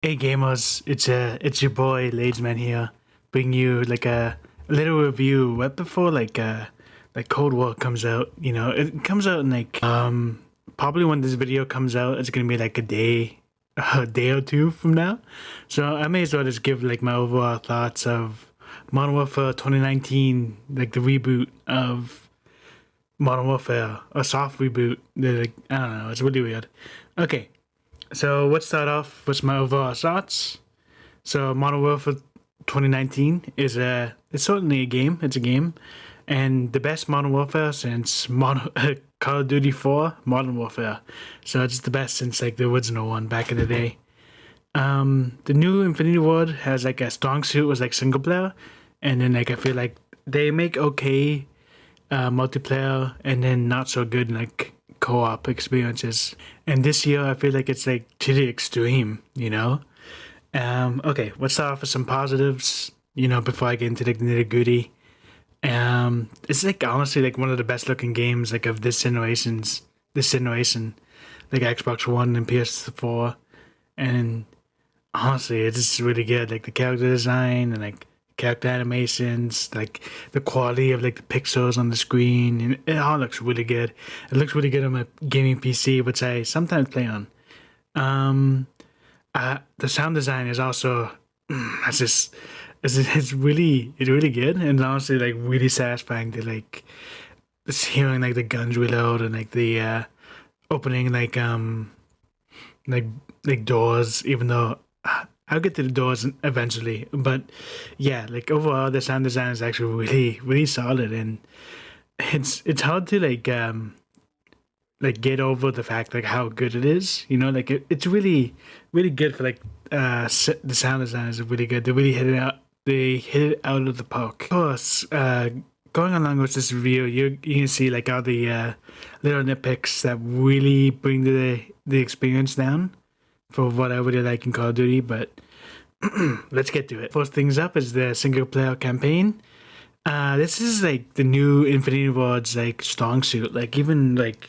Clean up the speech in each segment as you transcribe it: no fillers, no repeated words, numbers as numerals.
Hey gamers, it's your boy Ladesman here, bringing you like a little review right before like Cold War comes out. You know, it comes out in like probably when this video comes out, it's gonna be like a day or two from now. So I may as well just give like my overall thoughts of Modern Warfare 2019, like the reboot of Modern Warfare, a soft reboot. Like, I don't know, it's really weird. Okay, so let's start off with my overall thoughts. So Modern Warfare 2019 is it's certainly a game. It's a game, and the best Modern Warfare since Call of Duty 4 Modern Warfare. So it's the best since like the original one back in the day. The new Infinity Ward has like a strong suit was like single player, and then like I feel like they make okay multiplayer and then not so good like co-op experiences. And this year I feel like it's like to the extreme, you know. Okay, let's start off with some positives. You know, before I get into the nitty gritty. It's like honestly like one of the best looking games like of this generation, like Xbox One and PS4, and honestly, it's just really good. Like the character design and like character animations, like the quality of like the pixels on the screen, and it all looks really good. It looks really good on my gaming PC, which I sometimes play on. Um, the sound design is also it's just it's really good and honestly like really satisfying to like just hearing like the guns reload and like the opening like like doors, even though I'll get to the doors eventually. But yeah, like overall the sound design is actually really solid, and it's hard to like get over the fact like how good it is. You know, like it's really good for like the sound design is really good. They really hit it out. They hit it out of the park. Of course, going along with this review, you can see like all the little nitpicks that really bring the experience down for what I really like in Call of Duty. But let's get to it. First things up is the single player campaign. This is like the new Infinity Ward's like strong suit. Like even like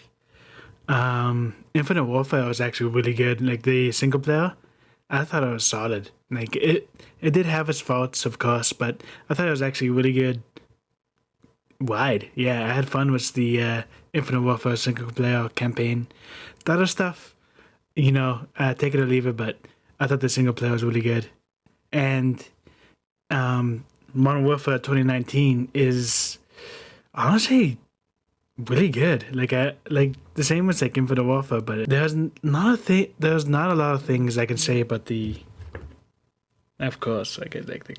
Infinite Warfare was actually really good. Like the single player, I thought it was solid. Like it did have its faults, of course, but I thought it was actually really good. Wide, yeah, I had fun with the Infinite Warfare single player campaign. The other stuff, you know, take it or leave it, but I thought the single player was really good. And Modern Warfare 2019 is honestly really good. Like I like the same with like Infinite Warfare, but there's not a lot of things I can say about the. Of course, I get like the.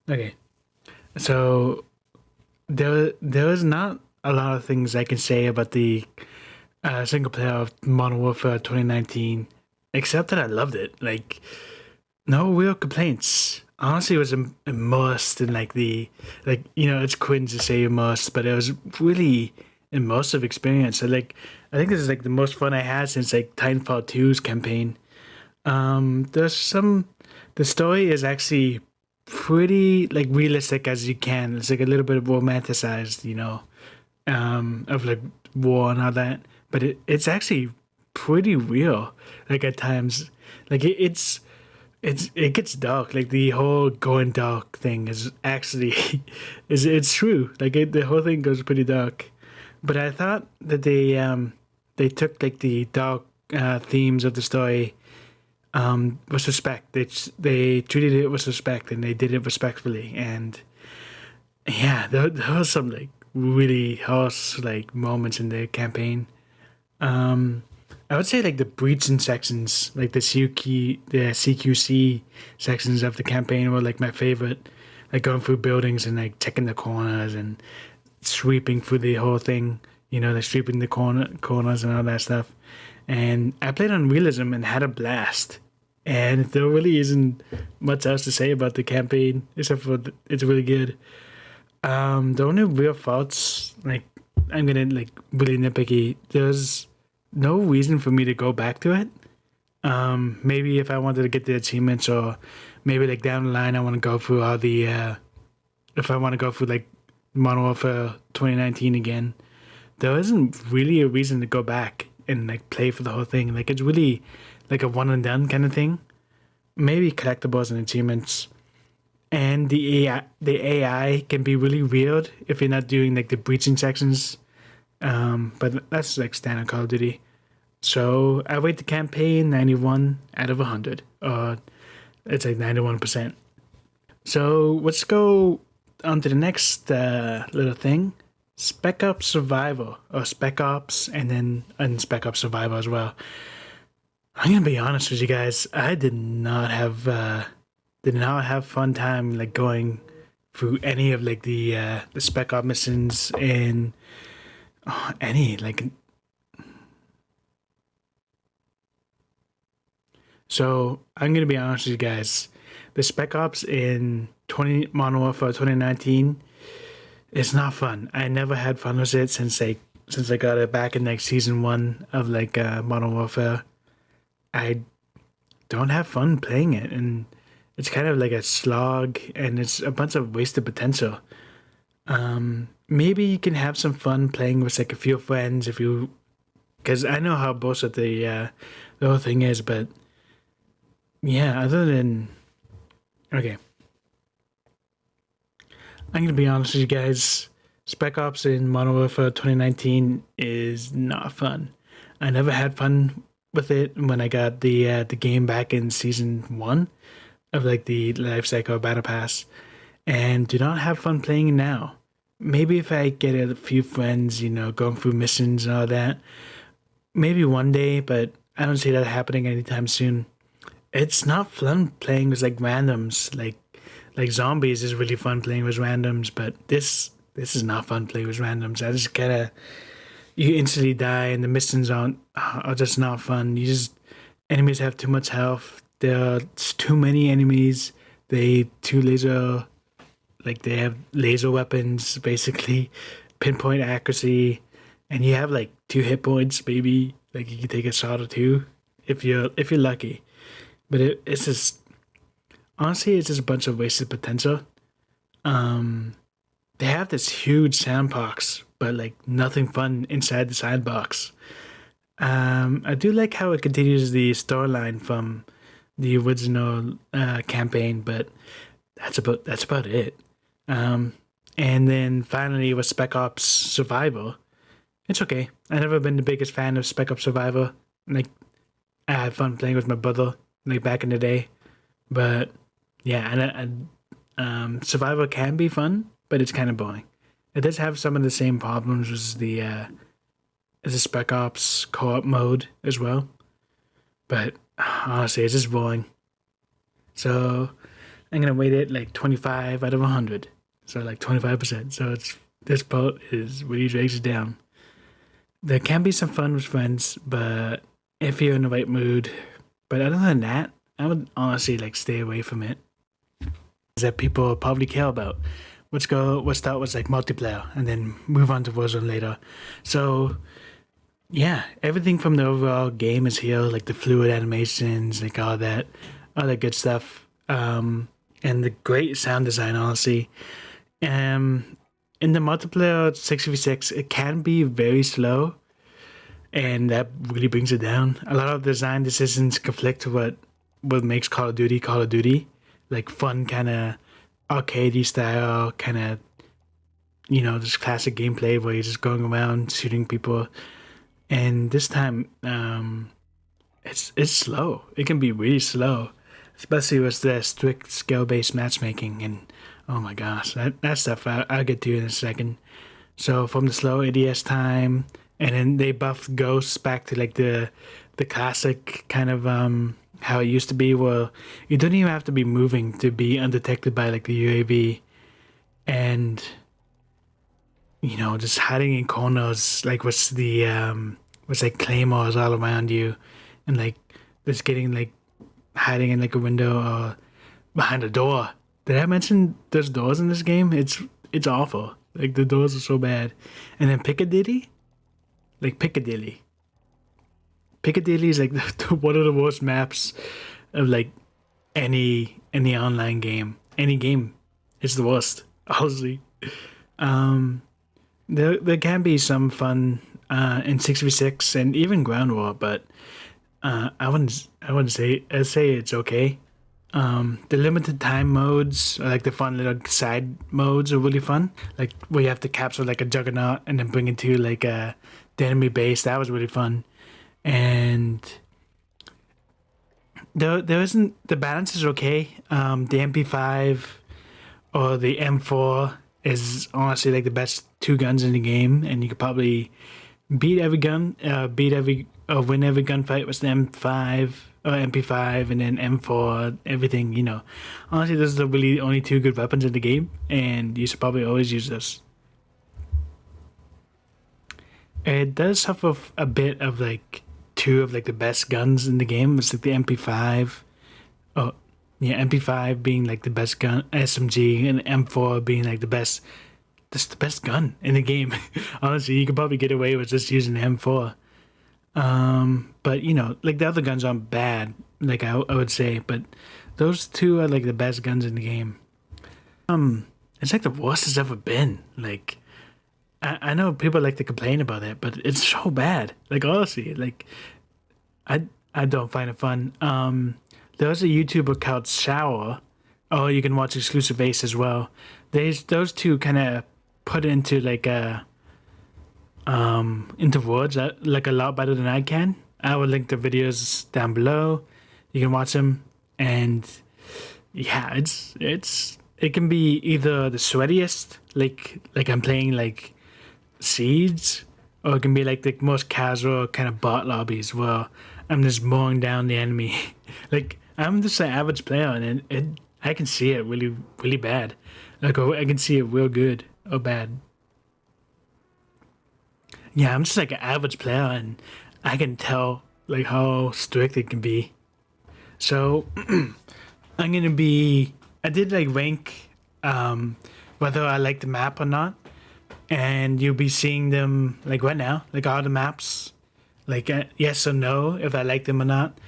Okay, so there is not a lot of things I can say about the single player of Modern Warfare 2019, except that I loved it. Like no real complaints. Honestly, it was immersed in like the like you know it's cringe to say immersed, but it was really immersive experience. I think this is like the most fun I had since like Titanfall 2's campaign. There's some the story is actually pretty like realistic as you can. It's like a little bit romanticized, you know, of like war and all that, but it's actually pretty real. Like at times, like it gets dark. Like the whole going dark thing is actually is it's true. Like the whole thing goes pretty dark. But I thought that they took like the dark themes of the story with respect. They treated it with respect and they did it respectfully. And yeah, there was some like really harsh like moments in the campaign. Um, I would say like the breaching sections, like the CQC sections of the campaign were like my favorite. Like going through buildings and like checking the corners and sweeping through the whole thing. You know, like sweeping the corners and all that stuff. And I played on realism and had a blast. And there really isn't much else to say about the campaign except for it's really good. The only real faults, like I'm gonna like really nitpicky. There's no reason for me to go back to it. Maybe if I wanted to get the achievements, or maybe like down the line, I want to go through all the. If I want to go through like Modern Warfare 2019 again, there isn't really a reason to go back and like play for the whole thing. Like it's really like a one and done kind of thing. Maybe collectibles and achievements. And the AI can be really weird if you're not doing like the breaching sections. But that's like standard Call of Duty. So I rate the campaign 91 out of 100, or it's like 91%. So let's go on to the next little thing. Spec Ops Survivor, or Spec Ops, and Spec Ops Survivor as well. I'm gonna be honest with you guys. I did not have fun time like going through any of like the Spec Ops missions in any like. So I'm gonna be honest with you guys. The Spec Ops in Modern Warfare 2019 is not fun. I never had fun with it since I got it back in like season 1 of like Modern Warfare. I don't have fun playing it, and it's kind of like a slog, and it's a bunch of wasted potential. Maybe you can have some fun playing with like a few friends if you, because I know how bullshit the whole thing is, but yeah, other than okay, I'm gonna be honest with you guys. Spec Ops in Modern Warfare 2019 is not fun. I never had fun with it when I got the game back in season 1 of like the life cycle battle pass, and do not have fun playing it now. Maybe if I get a few friends, going through missions and all that, maybe one day, but I don't see that happening anytime soon. It's not fun playing with like randoms, like zombies is really fun playing with randoms, but this is not fun playing with randoms. I just gotta you instantly die, and the missions are just not fun. Enemies have too much health. There's too many enemies. They have laser weapons, basically, pinpoint accuracy, and you have like 2 hit points, maybe. Like you can take a shot or two if you're lucky. But it's just honestly, it's just a bunch of wasted potential. Um, they have this huge sandbox, but like nothing fun inside the sandbox. I do like how it continues the storyline from the original campaign, but that's about it. Um, and then finally with Spec Ops Survival, it's okay. I've never been the biggest fan of Spec Ops Survival. Like I had fun playing with my brother like back in the day, but yeah, Survival can be fun, but it's kind of boring. It does have some of the same problems as the Spec Ops co-op mode as well, but honestly, it's just boring. So I'm gonna rate it like 25 out of 100. So like 25%. So this part is really drags it down. There can be some fun with friends, but if you're in the right mood. But other than that, I would honestly like stay away from it. That people probably care about. Let's start with like multiplayer and then move on to Warzone later. So yeah, everything from the overall game is here, like the fluid animations, like all that good stuff. And the great sound design, honestly. In the multiplayer 6v6, it can be very slow, and that really brings it down. A lot of design decisions conflict with what makes Call of Duty Call of Duty, like fun kind of arcadey style, kind of just classic gameplay where you're just going around shooting people. And this time, it's slow. It can be really slow, especially with the strict skill based matchmaking. And oh my gosh, that stuff I'll get to in a second. So from the slow ADS time, and then they buffed ghosts back to like the classic kind of how it used to be, where you don't even have to be moving to be undetected by like the UAV, and just hiding in corners like with like claymores all around you, and like just getting like hiding in like a window or behind a door. Did I mention there's doors in this game? It's awful. Like the doors are so bad. And then Piccadilly, like Piccadilly is like one of the worst maps of like any online game. Any game, it's the worst. Honestly, um, there can be some fun in 6v6 and even ground war, but I wouldn't say I'd say it's okay. The limited time modes, or like the fun little side modes, are really fun. Like where you have to capture like a juggernaut and then bring it to like the enemy base. That was really fun. And there isn't the balance is okay. The MP5 or the M4 is honestly like the best two guns in the game, and you could probably win every gunfight with the M5 or MP5 and then M4, everything, you know. Honestly, those are the really only two good weapons in the game, and you should probably always use this. It does suffer a bit of like two of like the best guns in the game. It's like the MP5. Oh, yeah, MP5 being like the best gun, SMG, and M4 being like the best. That's the best gun in the game. Honestly, you could probably get away with just using the M4. But you know, like the other guns aren't bad, like I would say, but those two are like the best guns in the game. It's like the worst it's ever been. Like I know people like to complain about it, but it's so bad. Like honestly, like I I don't find it fun. There's a YouTuber called Shower. Oh, you can watch Exclusive Ace as well. Those two kind of put into like a into words like a lot better than I can. I will link the videos down below. You can watch them, and yeah, it can be either the sweatiest, like I'm playing like Seeds, or it can be like the most casual kind of bot lobbies where I'm just mowing down the enemy. Like I'm just an average player, and I can see it really really bad. Like I can see it real good or bad. Yeah, I'm just like an average player, and I can tell like how strict it can be. So I'm gonna be. I did like rank whether I like the map or not, and you'll be seeing them like right now, like all the maps, like yes or no if I like them or not.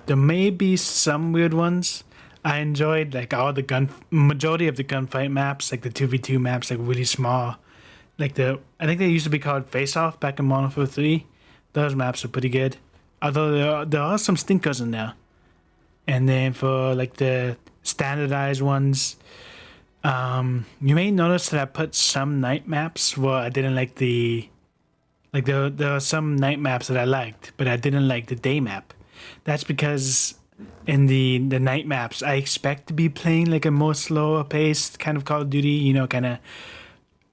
There may be some weird ones. I enjoyed like all the gun majority of the gunfight maps, like the 2v2 maps, like really small. Like I think they used to be called Face Off back in Modern Warfare 3. Those maps are pretty good. Although there are some stinkers in there. And then for like the standardized ones, you may notice that I put some night maps where I didn't like like there are some night maps that I liked, but I didn't like the day map. That's because in the night maps, I expect to be playing like a more slower paced kind of Call of Duty, you know, kind of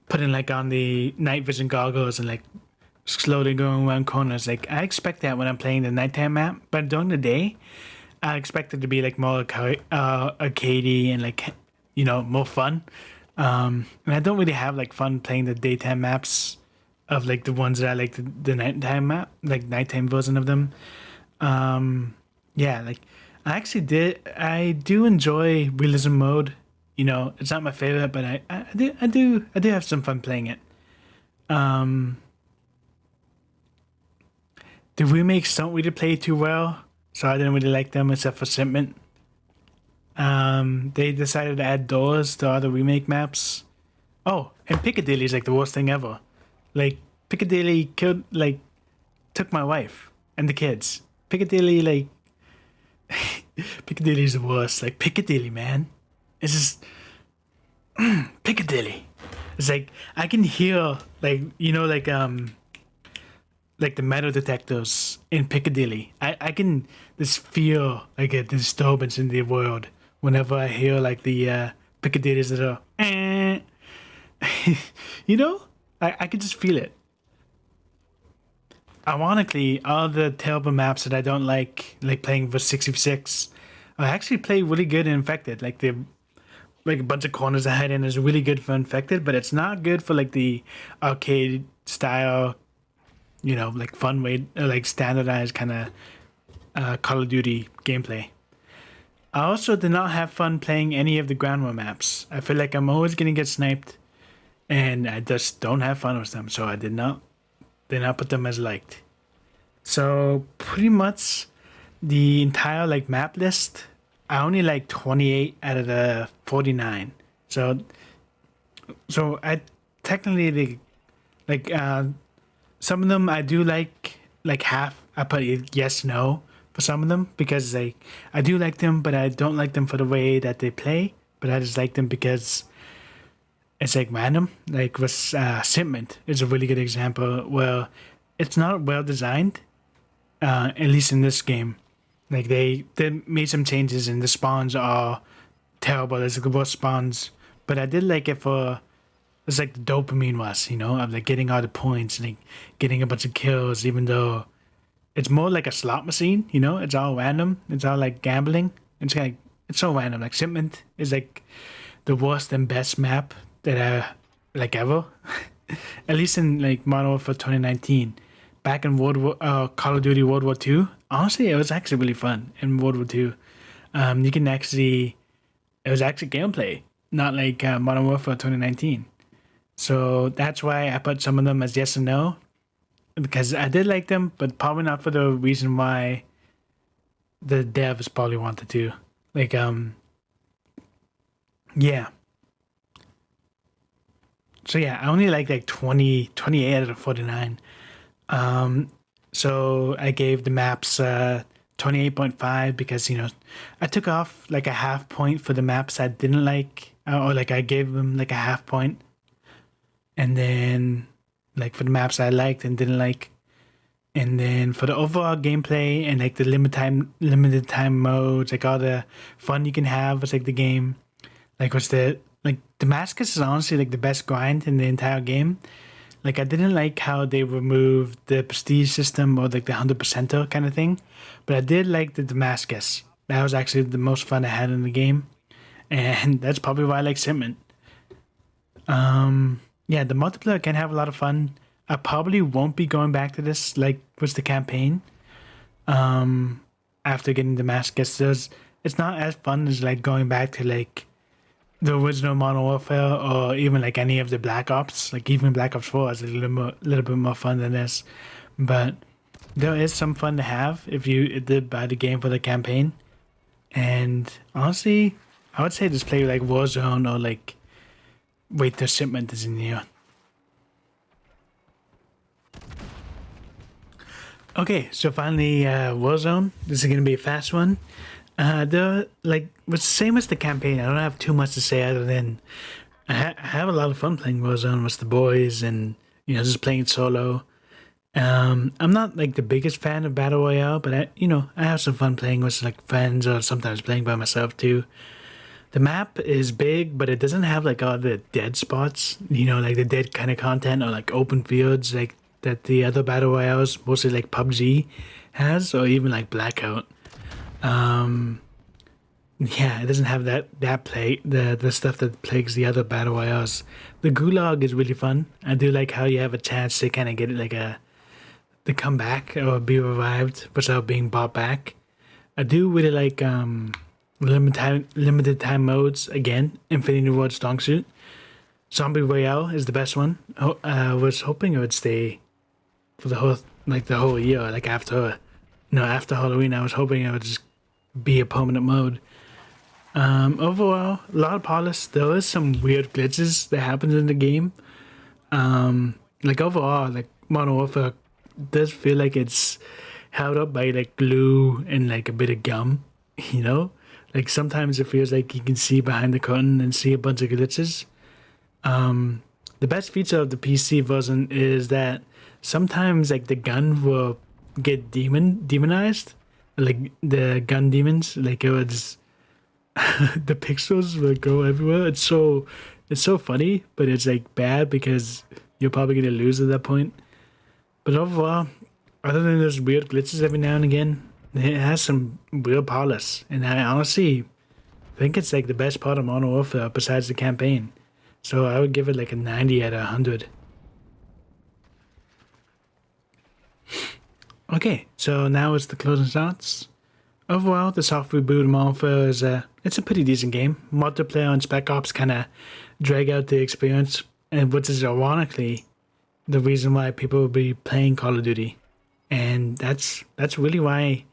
putting like on the night vision goggles and like slowly going around corners. Like I expect that when I'm playing the nighttime map, but during the day, I expect it to be like more arcadey and like you know more fun. And I don't really have like fun playing the daytime maps of like the ones that I like the nighttime map, like nighttime version of them. Yeah, like I do enjoy realism mode. You know, it's not my favorite, but I do have some fun playing it. Um, the remakes don't really play too well, so I didn't really like them except for Shipment. They decided to add doors to all the remake maps. Oh, and Piccadilly is like the worst thing ever. Like Piccadilly killed like took my wife and the kids. Piccadilly like Piccadilly's the worst. Like Piccadilly, man. It's just Piccadilly. It's like I can hear like you know like the metal detectors in Piccadilly. I can just feel like a disturbance in the world whenever I hear like the Piccadillys that are you know? I can just feel it. Ironically, all the terrible maps that I don't like playing for 66, I actually play really good in Infected. Like the like a bunch of corners I hide in is really good for Infected, but it's not good for like the arcade style, you know, like fun way, like standardized kind of Call of Duty gameplay. I also did not have fun playing any of the ground war maps. I feel like I'm always gonna get sniped, and I just don't have fun with them. So I did not put them as liked. So pretty much the entire like map list, I only like 28 out of the 49. So I technically like some of them I do like half I put yes, no for some of them because like I do like them, but I don't like them for the way that they play. But I just like them because it's like random. Like with Shipment is a really good example. Well, it's not well designed, at least in this game. Like they made some changes and the spawns are terrible. It's like the worst spawns. But I did like it for it's like the dopamine was, of like getting all the points and like getting a bunch of kills, even though it's more like a slot machine, it's all random. It's all like gambling. It's like it's so random. Like Shipment is like the worst and best map that I like ever. At least in like Modern Warfare 2019. Back in Call of Duty World War Two. Honestly, it was actually really fun in World War Two. You can actually it was actually gameplay, not like Modern Warfare 2019. So that's why I put some of them as yes and no, because I did like them, but probably not for the reason why the devs probably wanted to. Like, yeah. So yeah, I only like 20, 28 out of 49. Um, so I gave the maps 28.5 because, I took off like a half point for the maps I didn't like, or like I gave them like a half point. And then like for the maps I liked and didn't like. And then for the overall gameplay and like the limited time modes, like all the fun you can have with like the game. Like what's the like Damascus is honestly like the best grind in the entire game. Like I didn't like how they removed the prestige system or like the 100%er kind of thing, but I did like the Damascus. That was actually the most fun I had in the game, and that's probably why I like Shipment. Yeah, the multiplayer can have a lot of fun. I probably won't be going back to this like was the campaign. After getting Damascus, it's not as fun as like going back to like the original Modern Warfare or even like any of the Black Ops. Like even Black Ops 4 is a little bit more fun than this. But there is some fun to have if you did buy the game for the campaign. And honestly, I would say just play like Warzone or like wait till Shipment is in here. Okay, so finally Warzone. This is gonna be a fast one. The like it's the same as the campaign. I don't have too much to say other than I have a lot of fun playing Warzone with the boys and just playing solo. I'm not like the biggest fan of battle royale, but I have some fun playing with like friends or sometimes playing by myself too. The map is big, but it doesn't have like all the dead spots. Like the dead kind of content or like open fields like that the other battle royales, mostly like PUBG, has or even like Blackout. Yeah, it doesn't have that play the stuff that plagues the other battle royales. The Gulag is really fun. I do like how you have a chance to kind of get like to come back or be revived without being brought back. I do really like limited time modes again. Infinity Ward Strong Suit. Zombie Royale is the best one. I was hoping it would stay for the whole year. Like after Halloween, I was hoping it would just be a permanent mode. Overall, a lot of polish. There is some weird glitches that happens in the game. Like overall, like Modern Warfare does feel like it's held up by like glue and like a bit of gum. Like sometimes it feels like you can see behind the curtain and see a bunch of glitches. The best feature of the PC version is that sometimes like the gun will get demonized, like the gun demons, like it would just the pixels will go everywhere. It's so funny, but it's like bad because you're probably gonna lose at that point. But overall, other than those weird glitches every now and again, it has some real polish, and I honestly think it's like the best part of Modern Warfare besides the campaign. So I would give it like a 90 out of 100. Okay, so now it's the closing thoughts. Overall, the soft reboot of Modern Warfare is it's a pretty decent game. Multiplayer and Spec Ops kind of drag out the experience, and which is ironically the reason why people will be playing Call of Duty, and that's really why.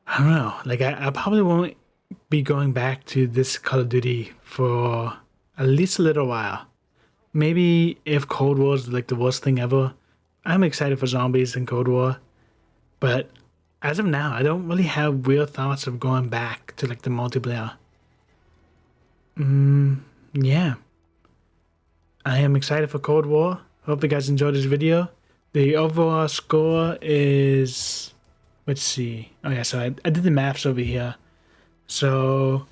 I don't know. Like I probably won't be going back to this Call of Duty for at least a little while. Maybe if Cold War is like the worst thing ever, I'm excited for zombies in Cold War. But as of now, I don't really have real thoughts of going back to like the multiplayer. Yeah. I am excited for Cold War. Hope you guys enjoyed this video. The overall score is, let's see. Oh yeah, so I did the maths over here. So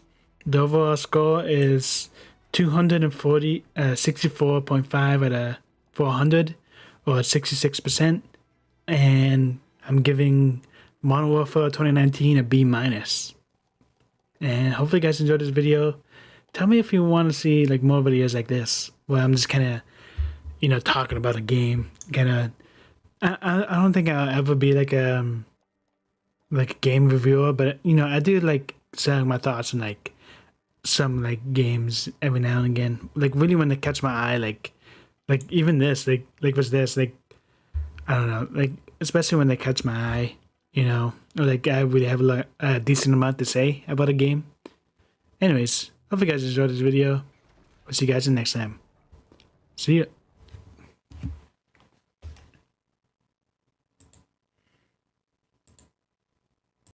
the overall score is 240, 64.5 out of 400, or 66%. And I'm giving Modern Warfare 2019 a B minus. And hopefully you guys enjoyed this video. Tell me if you want to see like more videos like this, where I'm just kind of, you know, talking about a game. Kind of, I don't think I'll ever be like a game reviewer, but you know, I do like saying my thoughts on like some like games every now and again. Like really when they catch my eye, like even this, like what's this, like I don't know, like especially when they catch my eye, you know, or like I really have a decent amount to say about a game. Anyways, hope you guys enjoyed this video. I'll see you guys in the next time. See ya.